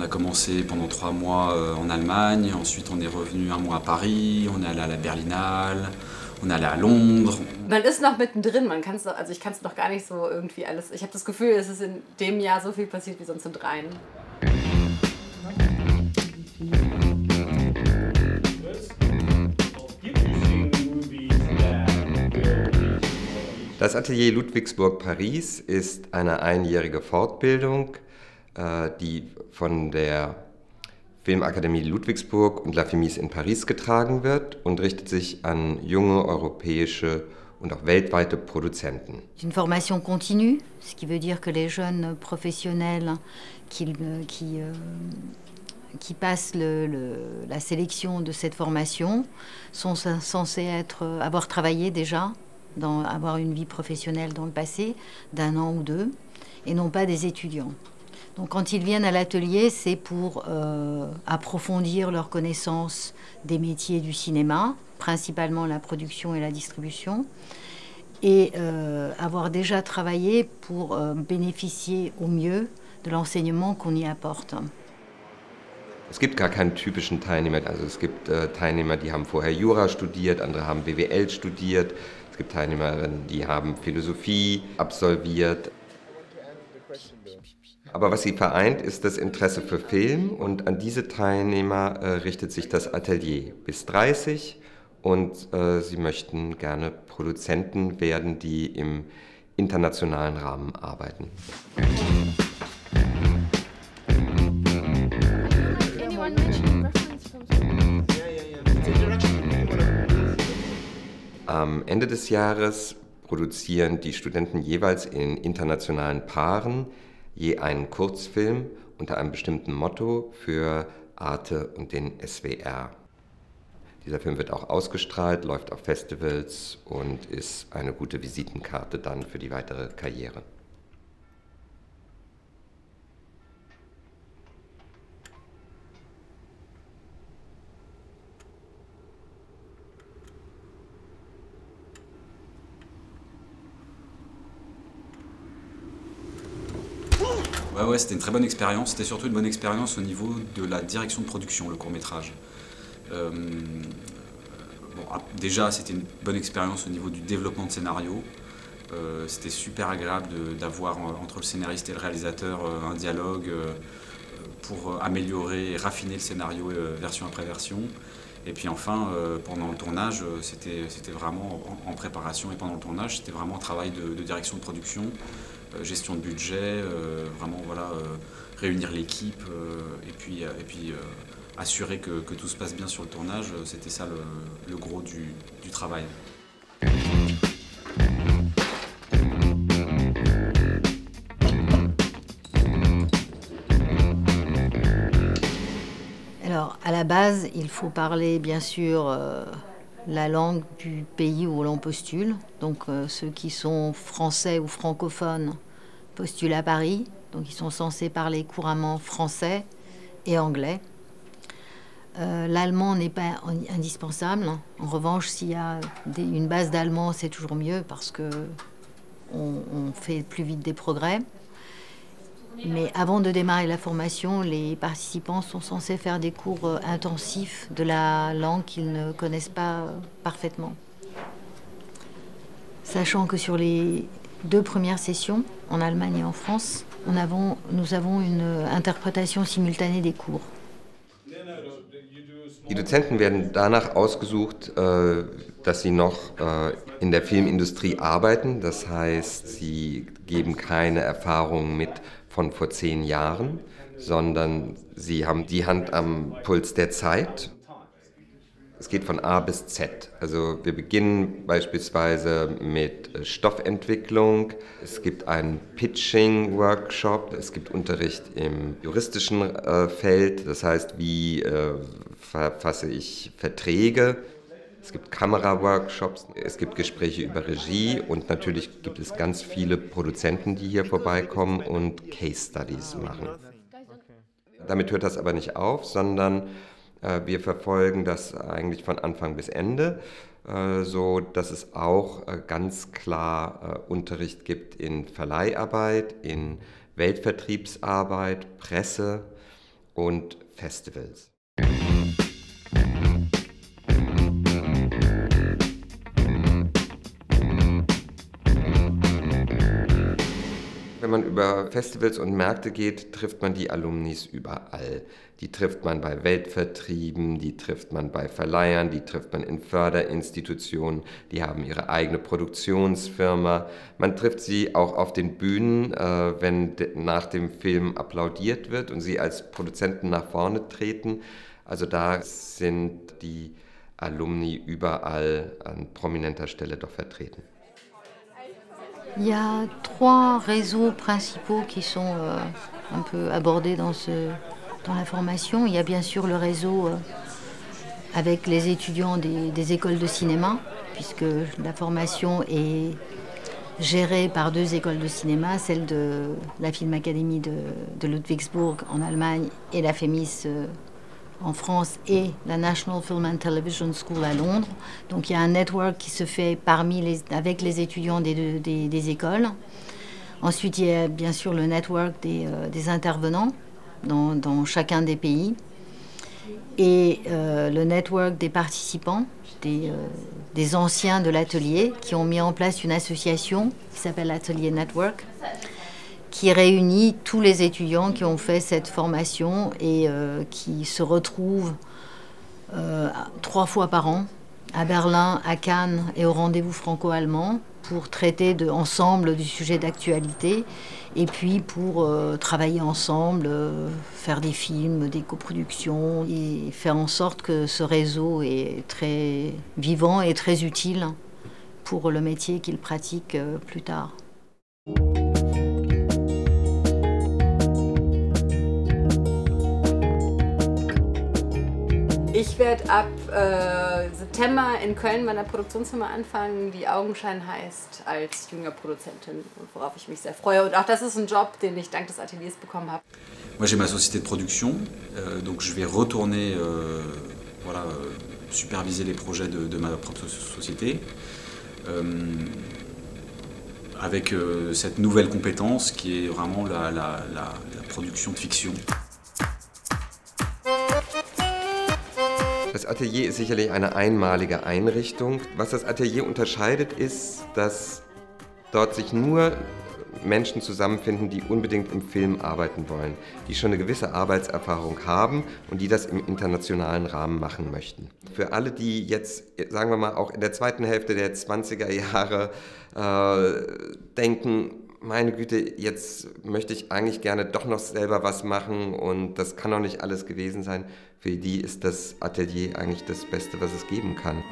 a commencé pendant 3 mois en Allemagne, ensuite on est revenu 1 mois à Paris, on est allé à la Berlinale, on est allé à Londres. Man ist noch mittendrin, also ich kann es noch gar nicht so irgendwie alles. Ich habe das Gefühl, es ist in dem Jahr so viel passiert wie sonst in 3. Das Atelier Ludwigsburg Paris ist eine einjährige Fortbildung, die von der Filmakademie Ludwigsburg und La Femis in Paris getragen wird und richtet sich an junge europäische und auch weltweite Produzenten. Une formation continue, ce qui veut dire que les jeunes professionnels qui passent la sélection de cette formation sont censés avoir travaillé déjà, avoir une vie professionnelle dans le passé, d'1 an ou 2, et non pas des étudiants. Donc quand ils viennent à l'atelier, c'est pour approfondir leur connaissance des métiers du cinéma, principalement la production et la distribution, et avoir déjà travaillé pour bénéficier au mieux de l'enseignement qu'on y apporte. Es gibt gar keinen typischen Teilnehmer. Also es gibt Teilnehmer, die haben vorher Jura studiert, andere haben BWL studiert. Es gibt Teilnehmerinnen, die haben Philosophie absolviert. Aber was sie vereint, ist das Interesse für Film, und an diese Teilnehmer richtet sich das Atelier bis 30, und sie möchten gerne Produzenten werden, die im internationalen Rahmen arbeiten. Am Ende des Jahres produzieren die Studenten jeweils in internationalen Paaren je einen Kurzfilm unter einem bestimmten Motto für Arte und den SWR. Dieser Film wird auch ausgestrahlt, läuft auf Festivals und ist eine gute Visitenkarte dann für die weitere Karriere. Ouais, c'était une très bonne expérience. C'était surtout une bonne expérience au niveau de la direction de production, le court-métrage. Déjà, c'était une bonne expérience au niveau du développement de scénario. C'était super agréable d'avoir entre le scénariste et le réalisateur un dialogue pour améliorer et raffiner le scénario version après version. Et puis enfin, pendant le tournage, c'était vraiment en préparation, et pendant le tournage, c'était vraiment un travail de direction de production, gestion de budget, vraiment voilà, réunir l'équipe et puis assurer que tout se passe bien sur le tournage. C'était ça le gros du travail. Alors, à la base, il faut parler, bien sûr, la langue du pays où l'on postule. Donc, ceux qui sont français ou francophones postulent à Paris. Donc, ils sont censés parler couramment français et anglais. L'allemand n'est pas indispensable. En revanche, s'il y a une base d'allemand, c'est toujours mieux parce qu'on fait plus vite des progrès. Mais avant de démarrer la formation, les participants sont censés faire des cours intensifs de la langue qu'ils ne connaissent pas parfaitement. Sachant que sur les 2 premières sessions, en Allemagne et en France, nous avons une interprétation simultanée des cours. Die Dozenten werden danach ausgesucht, dass sie noch in der Filmindustrie arbeiten. Das heißt, sie geben keine Erfahrung mit von vor 10 Jahren, sondern sie haben die Hand am Puls der Zeit. Es geht von A bis Z. Also wir beginnen beispielsweise mit Stoffentwicklung. Es gibt einen Pitching-Workshop. Es gibt Unterricht im juristischen Feld. Das heißt, wie verfasse ich Verträge. Es gibt Kamera-Workshops. Es gibt Gespräche über Regie. Und natürlich gibt es ganz viele Produzenten, die hier vorbeikommen und Case-Studies machen. Damit hört das aber nicht auf, sondern wir verfolgen das eigentlich von Anfang bis Ende, so dass es auch ganz klar Unterricht gibt in Verleiharbeit, in Weltvertriebsarbeit, Presse und Festivals. Wenn man über Festivals und Märkte geht, trifft man die Alumnis überall. Die trifft man bei Weltvertrieben, die trifft man bei Verleihern, die trifft man in Förderinstitutionen, die haben ihre eigene Produktionsfirma. Man trifft sie auch auf den Bühnen, wenn nach dem Film applaudiert wird und sie als Produzenten nach vorne treten. Also da sind die Alumni überall an prominenter Stelle doch vertreten. Il y a trois réseaux principaux qui sont un peu abordés dans la formation. Il y a bien sûr le réseau avec les étudiants des écoles de cinéma, puisque la formation est gérée par 2 écoles de cinéma, celle de la Filmakademie de Ludwigsburg en Allemagne et la FEMIS en France et la National Film and Television School à Londres. Donc il y a un network qui se fait avec les étudiants des écoles. Ensuite, il y a bien sûr le network des intervenants dans chacun des pays. Et le network des participants, des anciens de l'atelier, qui ont mis en place une association qui s'appelle Atelier Network, qui réunit tous les étudiants qui ont fait cette formation et qui se retrouvent 3 fois par an à Berlin, à Cannes et au rendez-vous franco-allemand pour traiter ensemble du sujet d'actualité et puis pour travailler ensemble, faire des films, des coproductions et faire en sorte que ce réseau est très vivant et très utile pour le métier qu'ils pratiquent plus tard. Ich werde ab September in Köln bei einer Produktionsfirma anfangen, die Augenschein heißt, als Juniorproduzentin, worauf ich mich sehr freue. Und auch das ist ein Job, den ich dank des Ateliers bekommen habe. Moi j'ai ma société de production, donc je vais retourner superviser les projets de ma propre société. Avec cette nouvelle compétence qui est vraiment la production de fiction. Das Atelier ist sicherlich eine einmalige Einrichtung. Was das Atelier unterscheidet, ist, dass dort sich nur Menschen zusammenfinden, die unbedingt im Film arbeiten wollen, die schon eine gewisse Arbeitserfahrung haben und die das im internationalen Rahmen machen möchten. Für alle, die jetzt, sagen wir mal, auch in der zweiten Hälfte der 20er Jahre denken, meine Güte, jetzt möchte ich eigentlich gerne doch noch selber was machen und das kann doch nicht alles gewesen sein. Für die ist das Atelier eigentlich das Beste, was es geben kann.